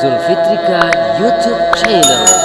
Zulfitrika YouTube channel.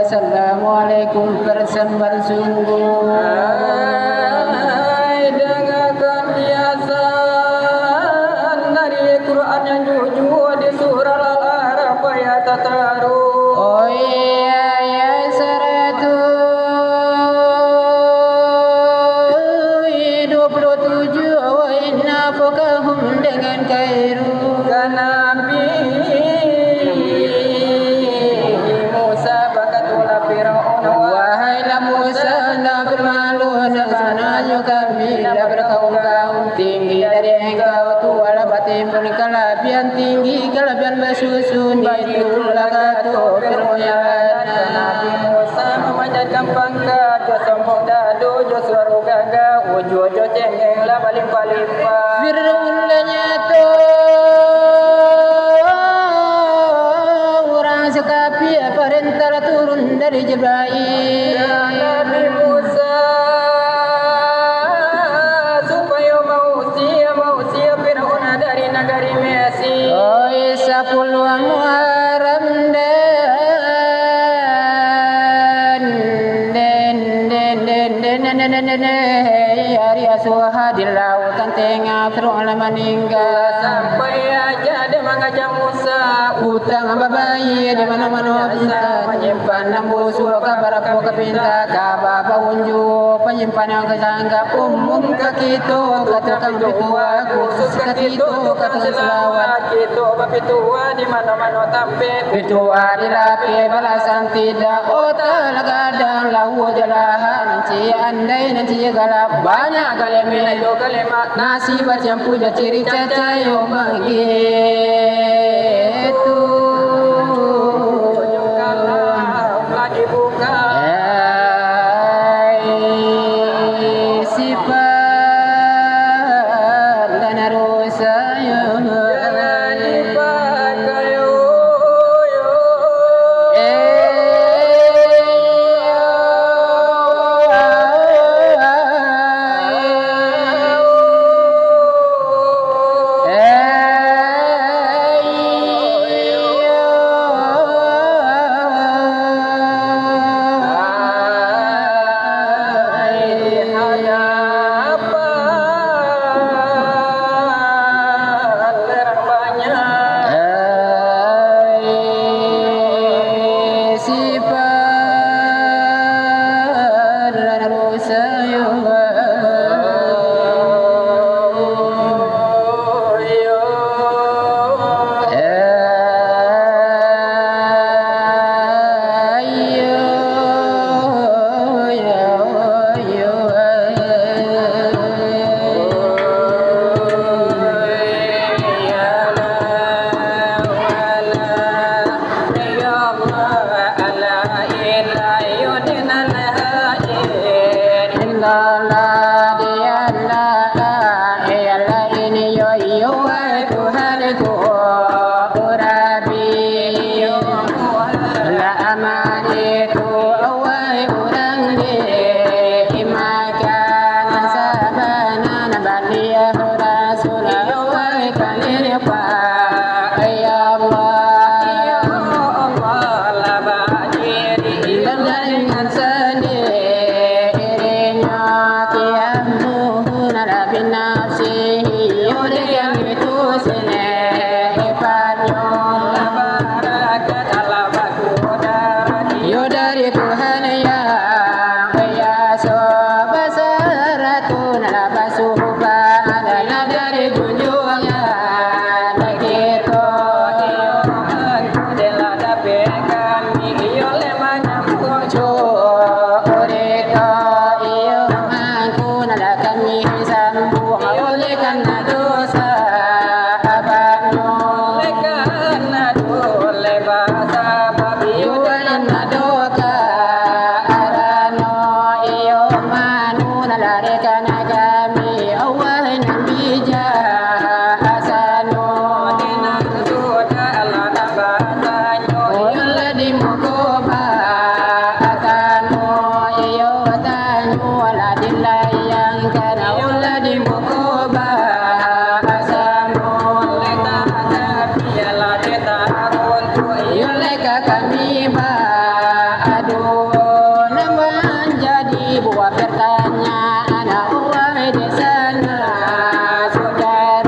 Assalamualaikum persembahan sungguh. Dengarkan biasan dari Quran yang jujur di surah Al-A'raf ayat tertaru. Oh iya ya seratu 27 wa inna fokahum dengan kairu Nabi kami berkaum-kaum tinggi dari engkau tuala batin pun kelebihan tinggi kelebihan bersusun itulah kata firman Nabi Musa memanjatkan pangkat jo sombong dadu jo suara gagah ujo cengeng lah paling-paling firmannya tu orang sekapi perintah turun dari Jibril Nabi Musa negari Mesir. Oh Isa puluhan Muharram hari asuha di lautan tengah Fir'aun meninggal sampai aja dia mengajak Musa utang bayi di mana-mana bisa menyimpan nambu suka kabar aku kepinta kabar unjuk penyimpan yang kesangka umum kakitu katakan bitua khusus kakitu kata selawat kitu bapitua di mana-mana tampil bitua dilapi balasan tidak otak kadang lawu jalahan nanti andai nanti galap banyak kalimat nasi bercampur ciri caca yang begitu lagi buka sifat dan harus sayang jangan dipakai kami aduh menjadi buah pertanyaan wahai di sana saudara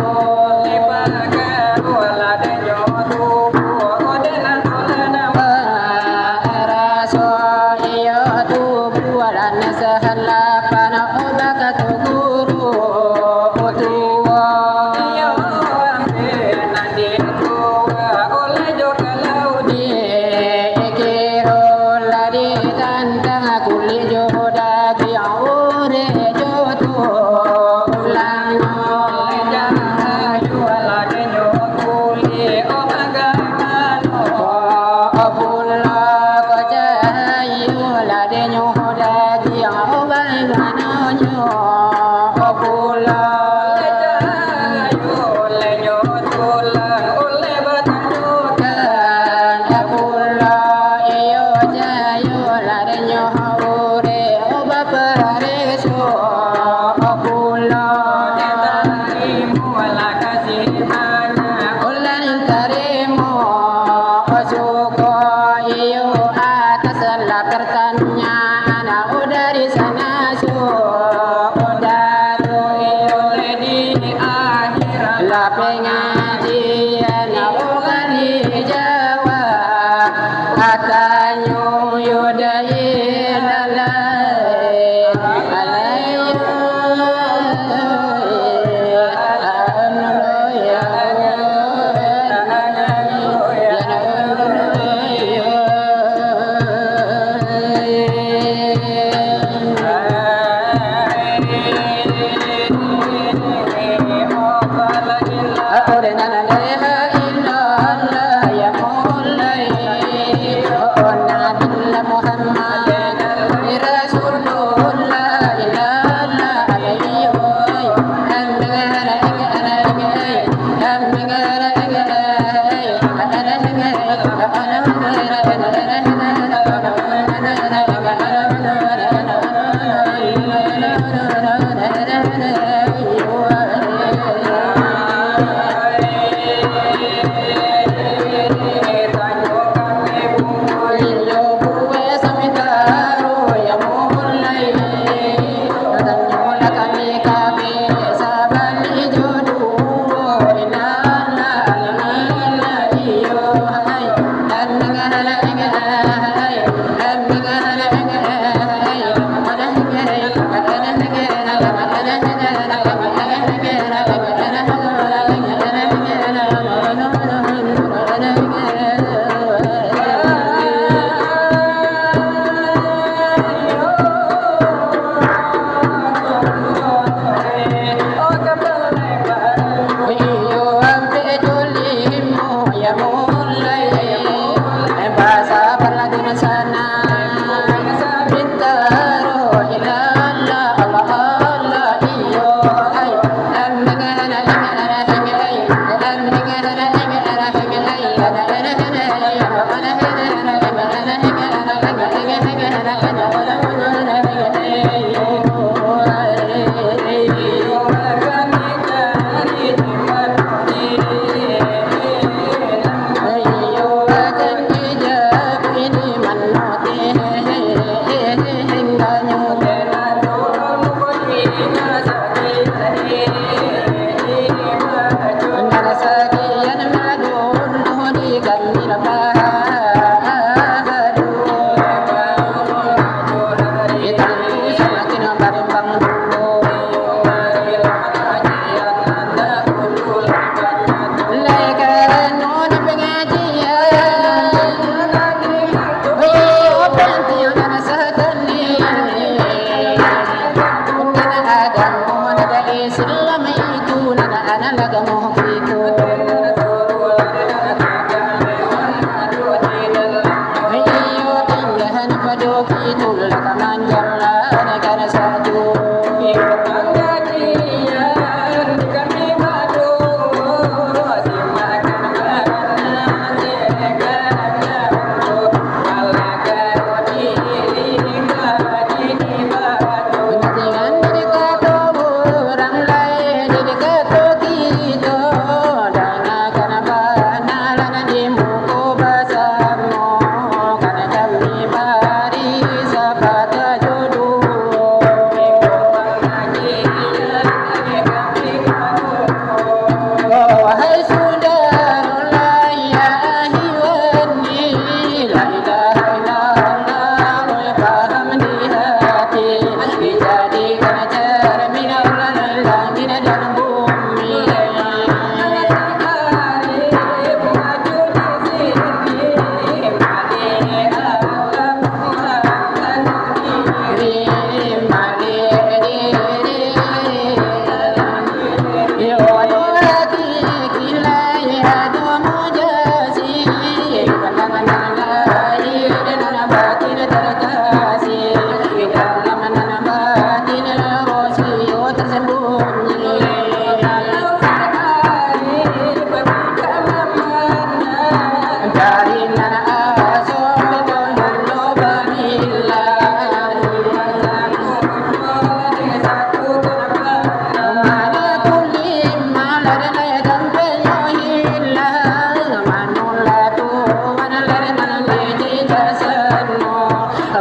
batin terkasih di dalam batin rohsi tersembunyi.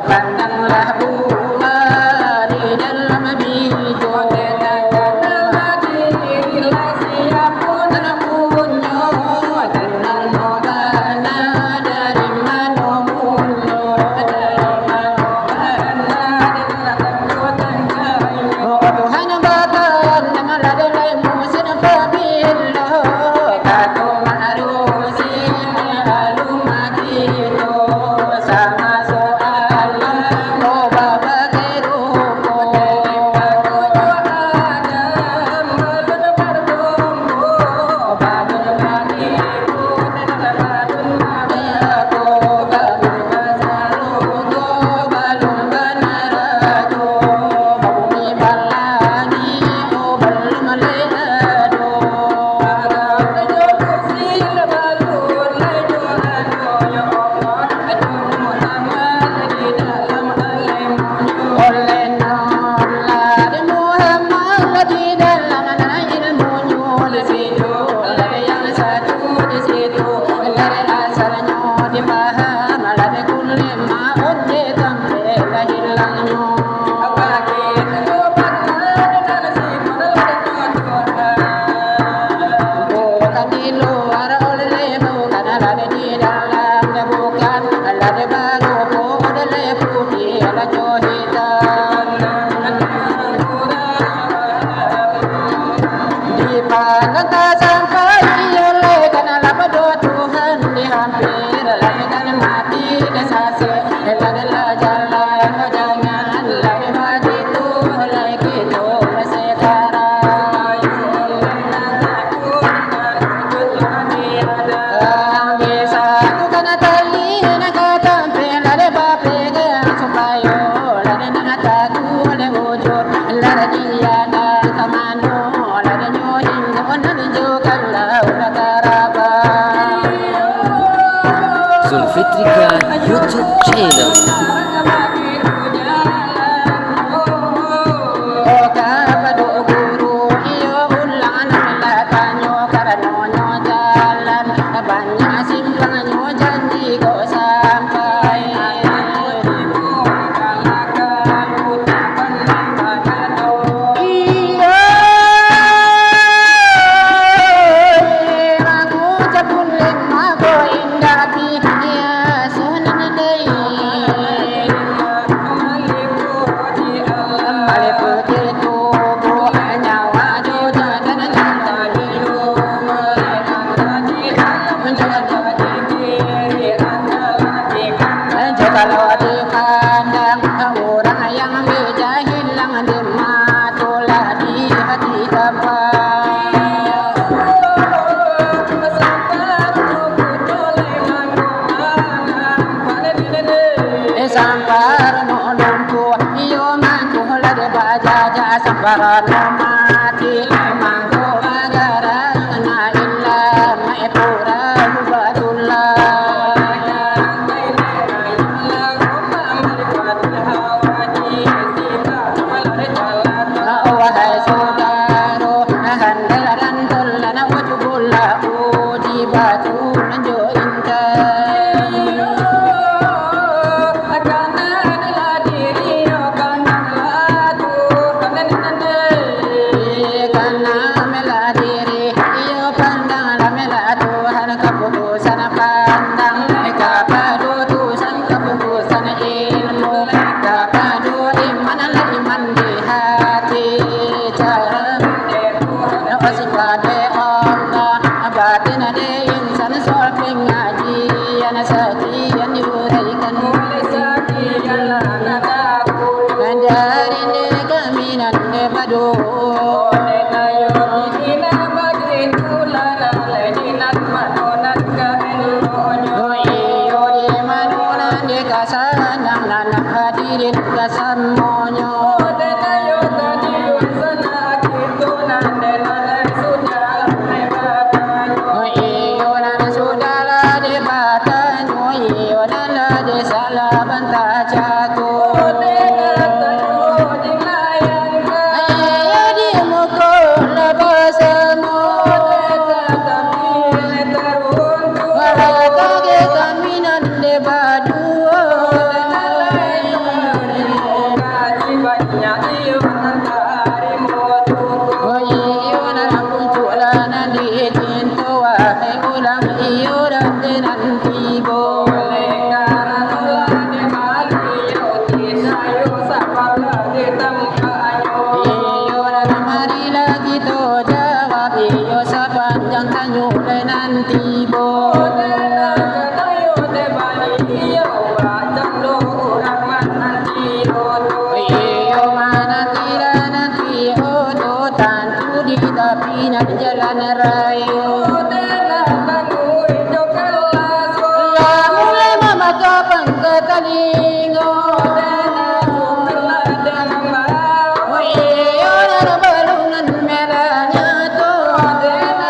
Pandanglah bunga di dalam biju, siapapun punya tenang modana dari mana muncul, oh Tuhan bakan dengan ladai musim pemilu, kata marusi lalu mati itu sama. Zulfitrika YouTube channel. Kalau dipandang orang yang berjahil lang dimatulah di hati kapan. Sampar nolongku iyo mantu lade bajaja sampar mati mantu bagara na illa maipura batullah. Wahai saudara, handaran tolana wajibullah uji batu nanjo intan. Karena mela diri, iyo pandang mela Tuhan keputusan pandang, keputusan keputusan ilmu, keputusan iman iman di hati. Pada Allah batin ada insan soal pengajian sekian diuraikan mulai sekian lana takut dari negaminan nepadu nenayo dina bagin tulana ledinat manonat ka enonyo iyo di manona nande kasanang nanak hadirin kasamonyo denayo tadi sana gitu nande nande sudah lebatanyo iyo nande sudah lebatanyo iyo nande de salah bantah jatuh nanti bodena katayo de bali yo bacando orang nanti odo iyo manatira nanti odo tantu di tapi nan jalan raya bodena tanuri jokelas la mulai mama kapang katalingo bodena sumela dengan mau iyo na balungan merahnya to bodena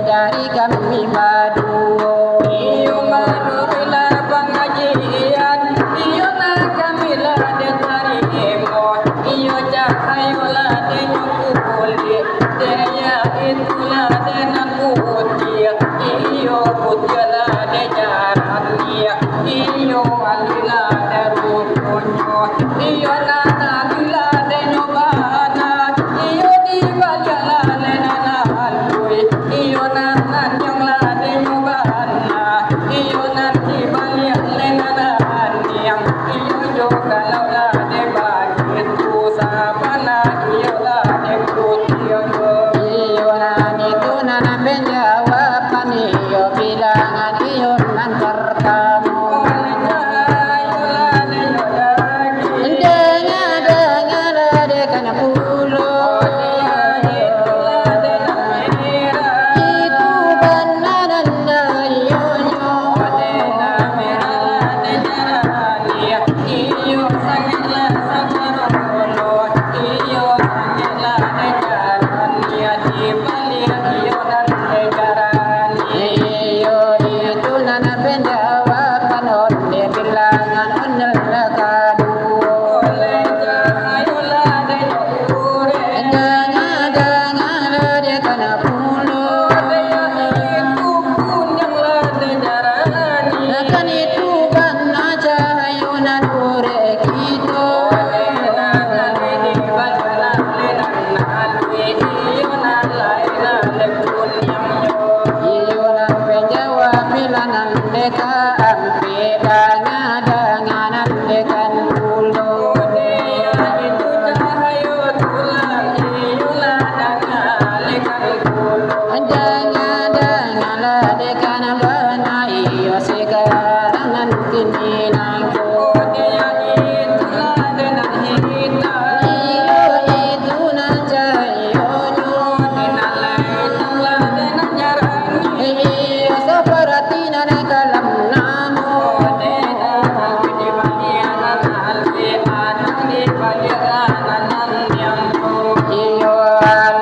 dari kami berdua. Iyo manurila pengajian, iyo na kami lah dari emo, iyo cahayolah denyukuli, daya itulah denan putih, iyo putihlah dejarannya, iyo alilah derukunyo, iyo nanabilah denyobana, iyo dibajalah lenanan lui, iyo nanan yang lah denyobana, iyo nanti balik lenanan yang, iyo juga lah debagit usapana, iyo lah debutio, iyo nan itu nanan penjawaban iyo bilangan la de kana bana iyo sekarang nanti ninangku dia itu la de nahita iyo itu najayo dinala itu la de najarani iyo seperti nana kalam namo de di baliana alfi anang di baliana nandiam iyo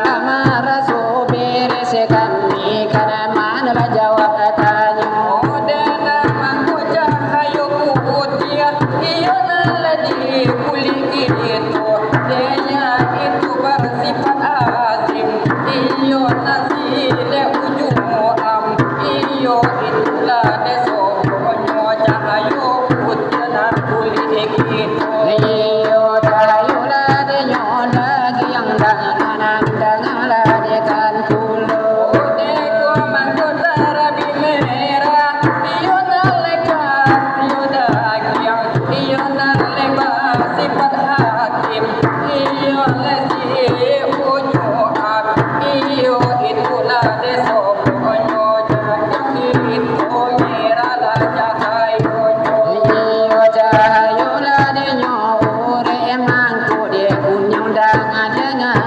lama rasul beres kami karena mana jawab tanya dena mangku cahayu putih iyo naladi kulit itu denya itu bersifat azim iyo nasile ujung am iyo itulah deso cahayu putih dan kulit itu iyo cahayu ladenya lagi yang dangan dengan kulo deko mangko tarabi merah iyo naleka iyo dagiang iyo naleba sifat hakim iyo lesi ujung ab iyo itulah deso konyo jangan itu merah lah cahayu iyo cahayu ladenya ure emangku dia punya dangan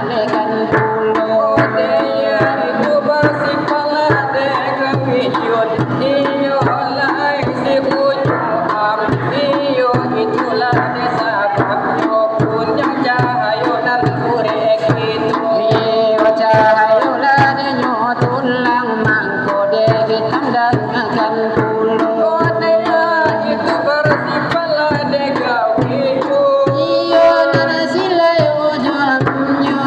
dengan kulo dia itu bersifat dengan wujud iyo lai si ujung am iyo itulah desa bakyo punya cahayu dan urek itu iyo cahayu ladenya tulang mangko de hitam dengan kulo dia itu bersifat dengan wujud iyo nana silai ujungnya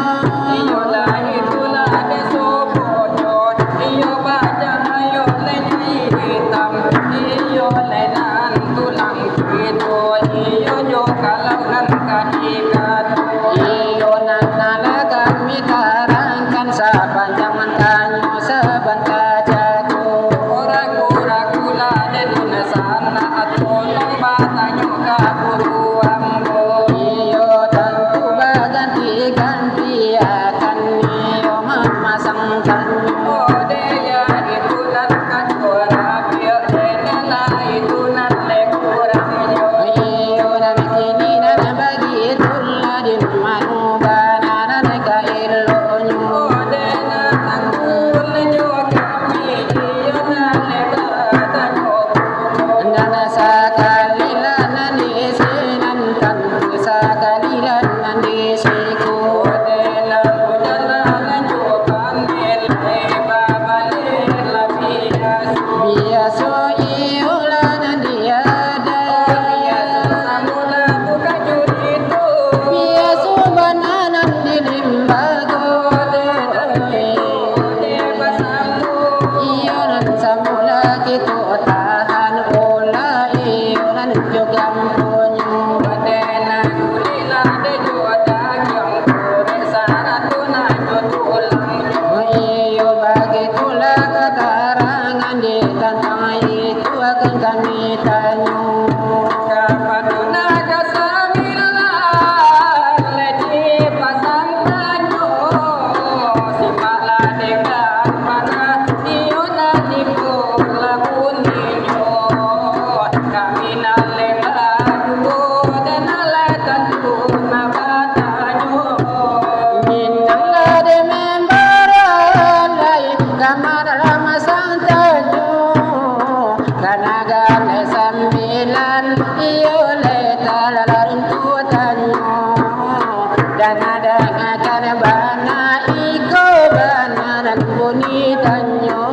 iyo lah itulah deso bojot iyo baca ayo lenyi hitam iyo lenan tulang itu iyo jo kalau nan kadikat iyo nana kami karangkan sepanjang mantanyo seban kajaku orang-orang kula dedun sana atolong batanyo kaburuambo iyo tentu baganti-ganti akan iyo memasangkannya dia itu nan kacora biar denala itu nan lekurangnya iyo nan kini nan bagi itulah di manubana nan ka ilonyo dena angkulnyo kami iyo nan lebatanyo nana sakalilan nan isinan tentu sakalilan nan disiku dena ujalan jokan nilai babalila biaso iyo lan diada biaso samula buka jurito biaso bananan di limbago de basamu iyo nan samula kito tahan ola iyo nan jogam ponyo badena kulila de joda yang kore saratu na jotulang iyo bagitulah keterangan di tentang itu akan kami tanya kapaduna kasamilan ledi pasang tanyo simala dekat mana iyo naniko lagun ninyo kami nalebat ko dan nalatan ko na batanyo minang lade membaralay kamara masang tanyo kanagan sambilan iyo le talalarun tutanyo dan ada akan bana iko bana dan bunitanyo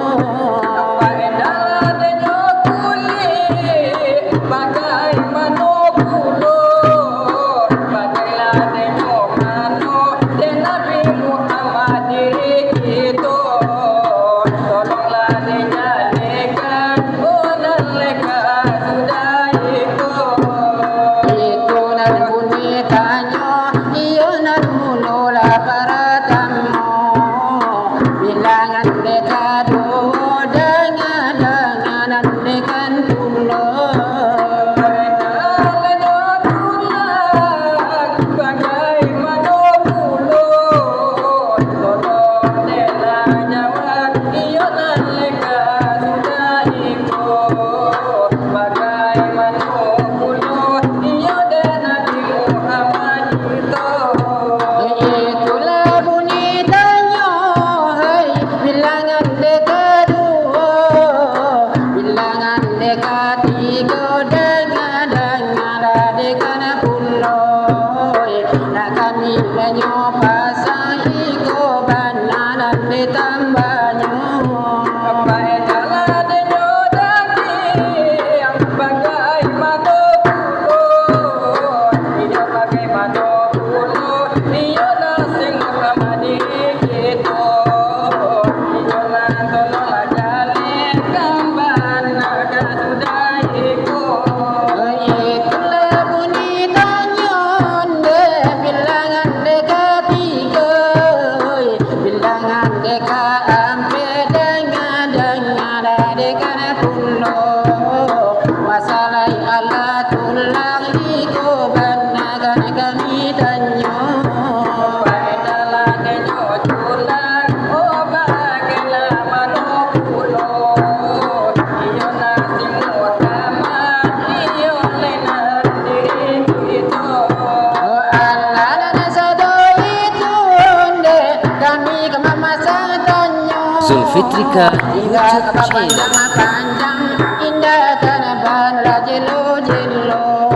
Zulfitrika YouTube Channel. Panjang indah tanaman rajelo jelo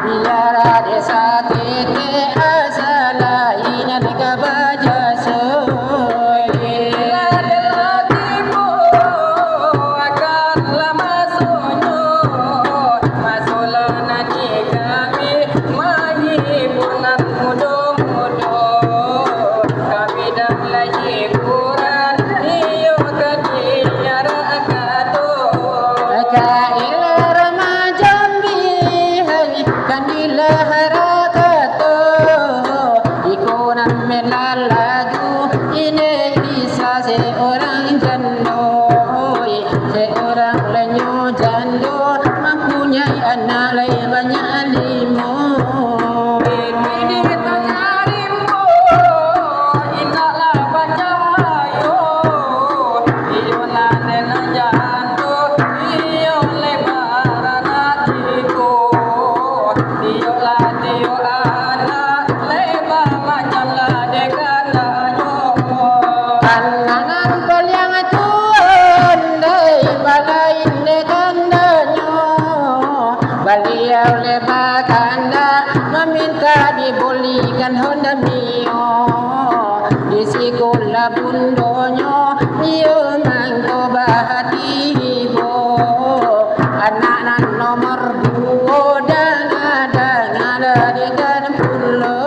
biar desa tete asala ina dikabaja soy latipo akan lama sonyo masolana di kami mahiburan mudo-mudo kami dah lagi kurang iyo kadiara akato kail ramajambi hai kanila harakato ikonan melalagu ini bisa seorang jandoi seorang lenyo jando mempunyai anak lain banyak limo ini tangarimbo inaklah bacayo iyo nana jando iyo lebaran hatiku iyo anak leba macam ladekan Kanangan kaliang tuan dai balai nekandanyo beliau lebakanda meminta dibolikan Honda Mio di sekolah bundonyo Mio mangko bahatibo anak nomor 2 dan ada di kan pulau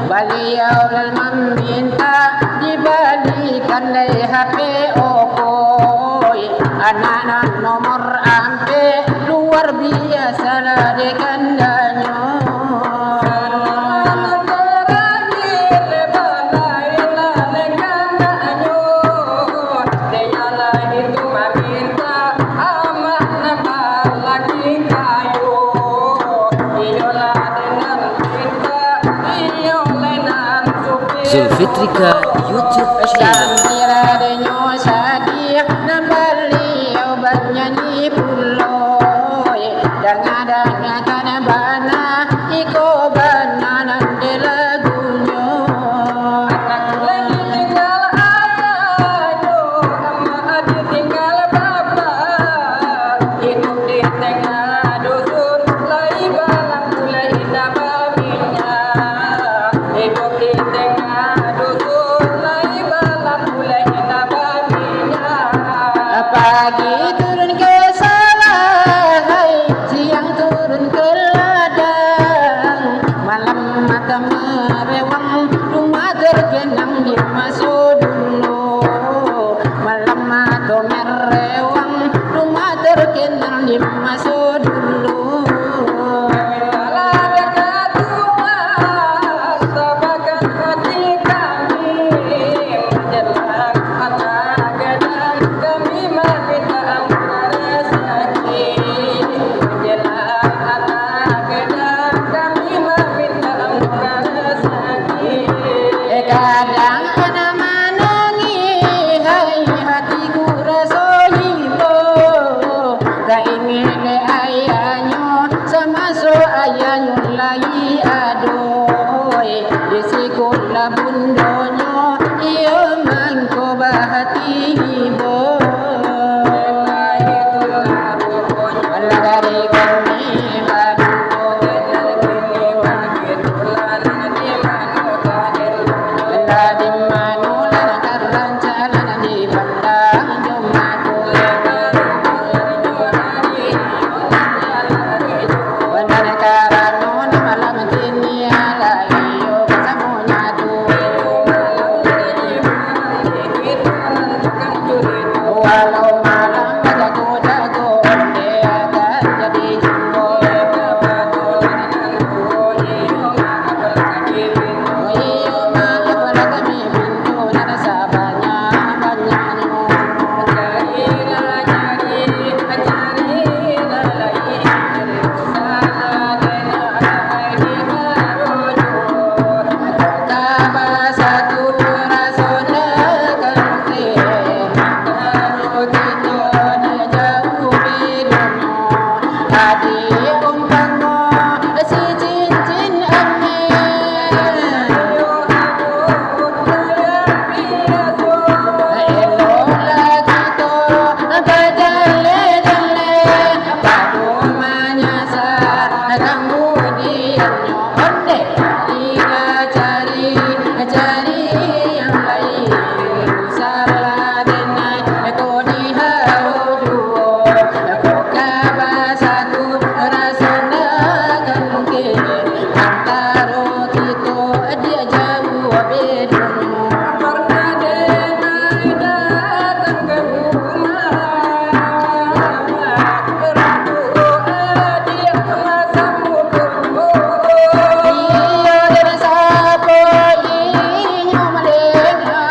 beliau meminta dibalikan HP Oppo anak nomor ampe luar biasa lah dekandanya Zulfitrika YouTube Channel. Sandiradanya Sadiq dan beliau bernyanyi puloy Danga-danga tanah bana iko bana nanti lagunya anak lagi tinggal ayahnya ama adik tinggal bapak hidup di tengah dusun lai balang mulai indah babinya hidup di tengah pagi turun ke sawah, siang turun ke ladang, malam mata merewang, rumah tergenang di masuk dulu. Malam mata merewang, rumah tergenang di masuk dulu. Kadang ana manangi hai hatiku rasa hibo kaingin le ayahnya sama so ayahnya lagi adoy di sekolah bundonyo iyo mangko bahati hibo Allah dari kami adi umpama si cincin emas elok lagi to berjale-jale padu menyasar kemudiannya onde cari yang lain salah denai ko dihau duo ko kabasatu rasana kan mungkin antara kita dia jauh bedanya pernah denai datang ke rumah ratu dia masa mukul iya dari sapo inya malena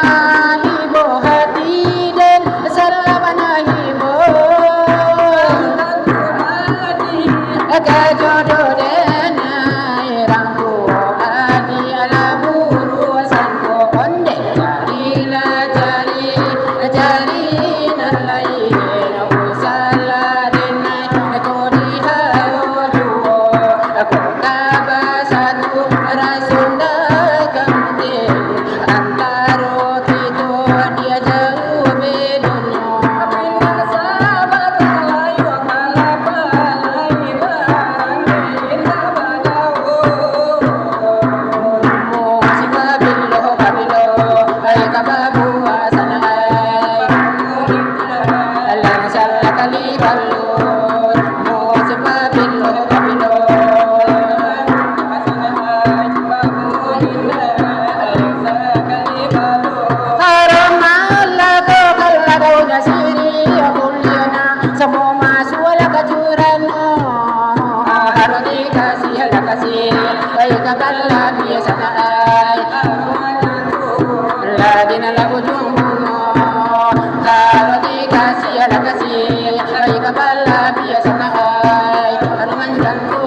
ibu hati dan sarabana ibu jodoh denai rangku adi ala buru sanko onde cari nan lain usala denai ko dihau duo ko kabasatu rasunda kamte antaro kita dia jauh bedanya pindah sahabat layu kalapalai barang indah badau si kabilo ay kababu asanay alang sala kalibalon mo si kabilo semua masuk wala kacuran harus dikasih baik kabala biasa naai lagi nala ujung bungo harus dikasih baik kabala biasa naai harus manjantu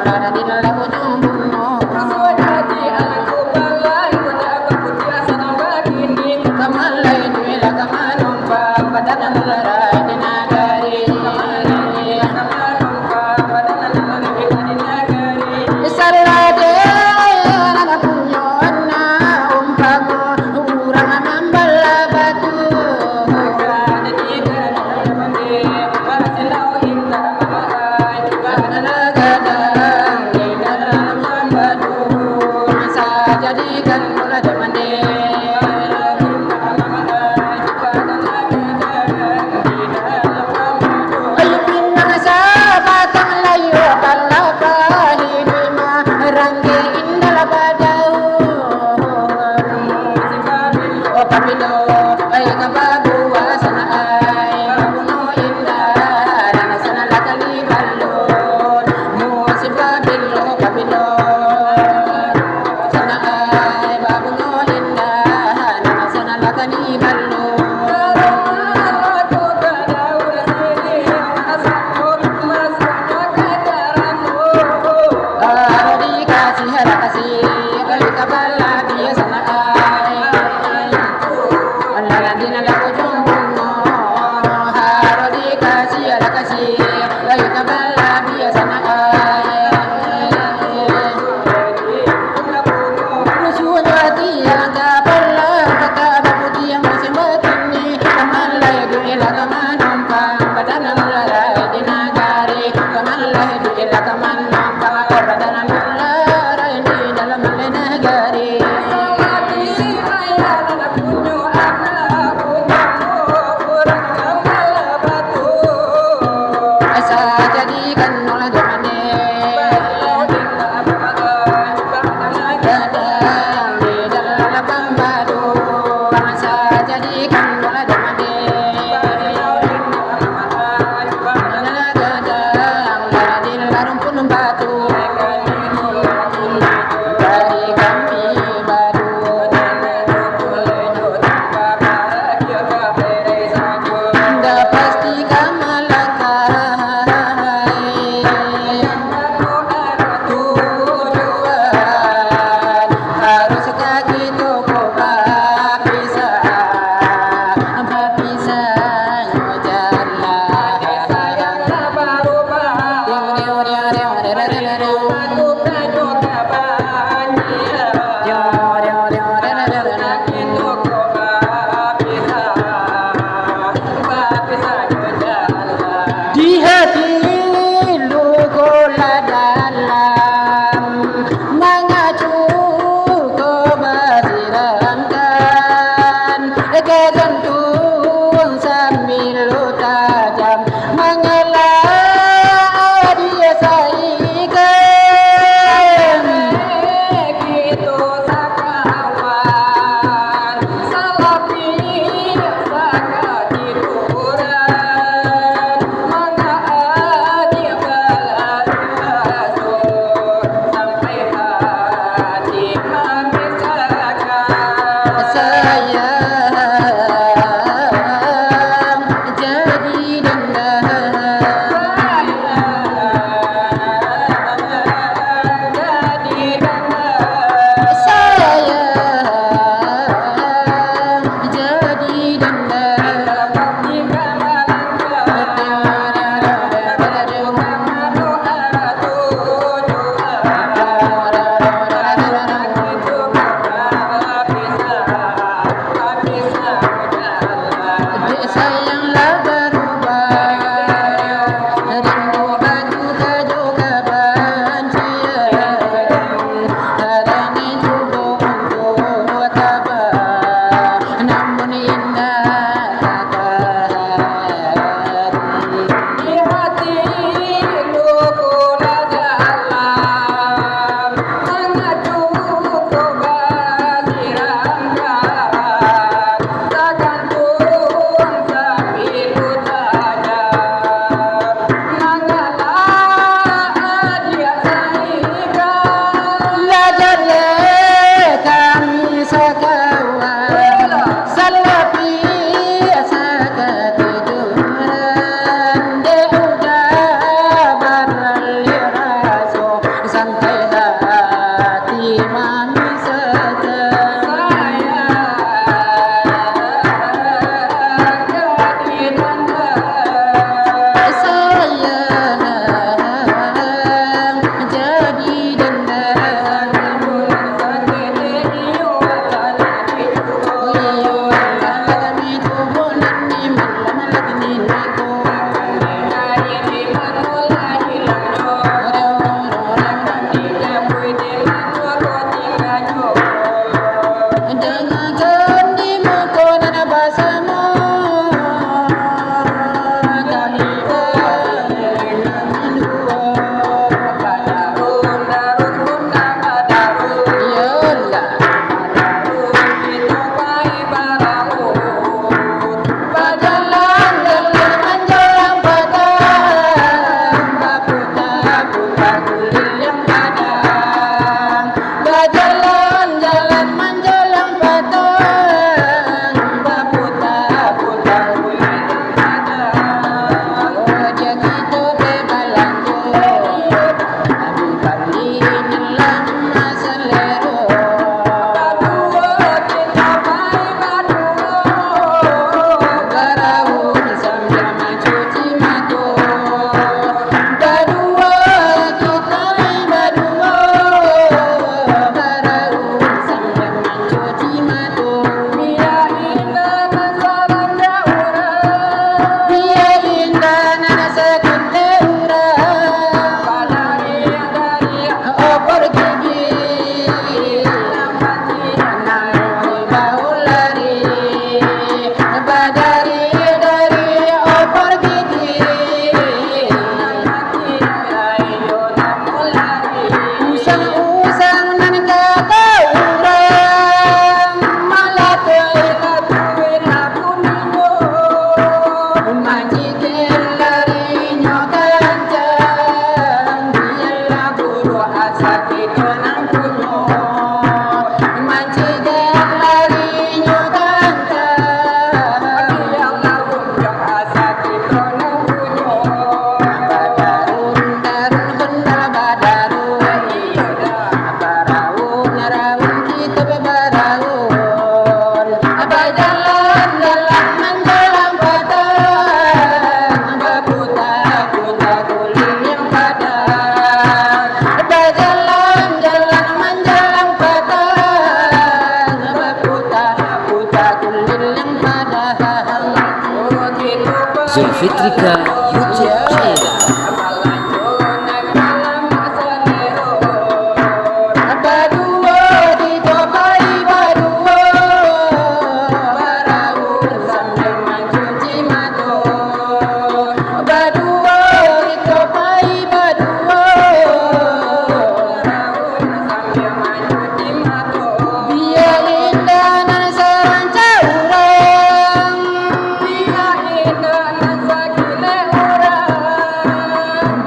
lagi nala ujung bungo suadati aku balai aku putih senang begini kamalai duela kamanumpang badan larai di nagari sarade anak punyon na umpama urang mambala batu jadikan mula demande Di hati lukola dalam mengacu kebasirankan ketentuan sambil tajam mengelah dia saika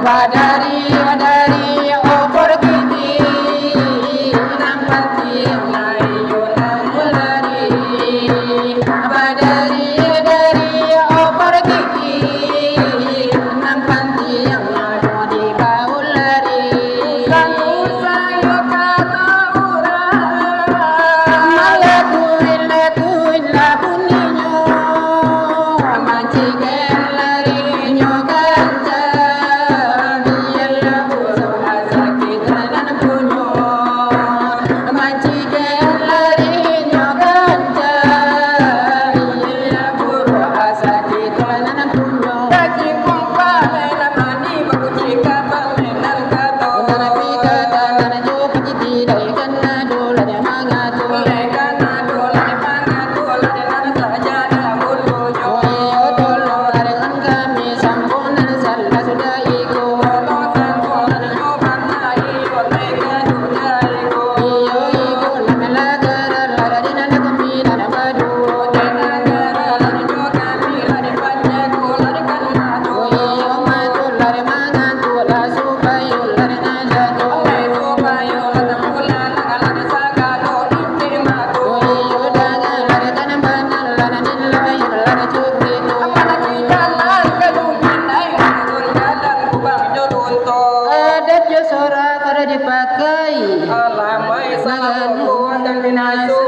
Wadari wadari opor kiti nampati layu lari wadari wadari opor kiti nampati layu di bau lari satu sayo kata urang malatu illa buninyo manciken lari nyokanca dipakai alamai sama dan binasa